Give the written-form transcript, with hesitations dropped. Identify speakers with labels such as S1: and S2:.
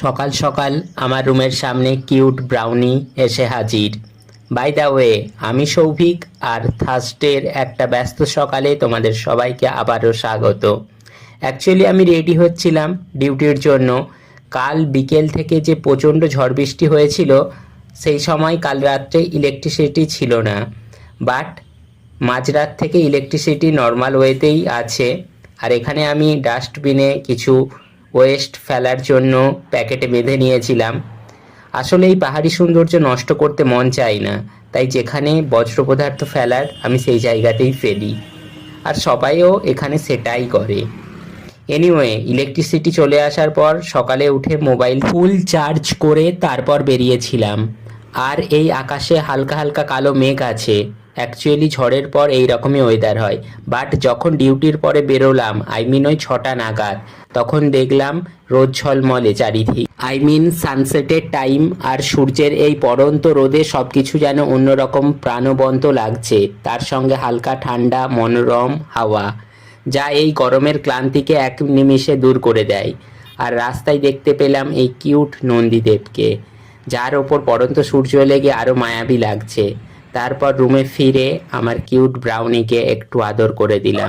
S1: সকাল সকাল আমার রুমের সামনে কিউট ব্রাউনি এসে হাজির। বাই দ্য ওয়ে, আমি সৌভিক, আর থার্সডের একটা ব্যস্ত সকালে তোমাদের সবাইকে আবারও স্বাগত। অ্যাকচুয়ালি আমি রেডি হচ্ছিলাম ডিউটির জন্য। কাল বিকেল থেকে যে প্রচণ্ড ঝড় বৃষ্টি হয়েছিল, সেই সময় কাল রাত্রে ইলেকট্রিসিটি ছিল না, বাট মাঝরাত থেকে ইলেকট্রিসিটি নর্মাল ওয়েতেই আছে। আর এখানে আমি ডাস্টবিনে কিছু ওয়েস্ট ফেলার জন্য প্যাকেটে বেঁধে নিয়েছিলাম। আসলে এই পাহাড়ি সৌন্দর্য নষ্ট করতে মন চায় না, তাই যেখানে বজ্র পদার্থ ফেলার আমি সেই জায়গাতেই ফেলি, আর সবাইও এখানে সেটাই করে। এনিওয়ে, ইলেকট্রিসিটি চলে আসার পর সকালে উঠে মোবাইল ফুল চার্জ করে তারপর বেরিয়েছিলাম। আর এই আকাশে হালকা হালকা কালো মেঘ আছে। অ্যাকচুয়ালি ঝড়ের পর এই রকমই ওয়েদার হয়, বাট যখন ডিউটির পরে বেরোলাম, ওই 6টা নাগাদ, তখন দেখলাম রোদ ঝলমলে চারিদিক। সানসেটের টাইম, আর সূর্যের এই পড়ন্ত রোদে সব কিছু যেন অন্যরকম প্রাণবন্ত লাগছে। তার সঙ্গে হালকা ঠান্ডা মনোরম হাওয়া, যা এই গরমের ক্লান্তিকে এক নিমিষে দূর করে দেয়। আর রাস্তায় দেখতে পেলাম এই কিউট নন্দীদেবকে, যার ওপর পড়ন্ত সূর্য লেগে আরও মায়াবী লাগছে। তারপর রুমে ফিরে আমার কিউট ব্রাউনিকে একটু আদর করে দিলাম।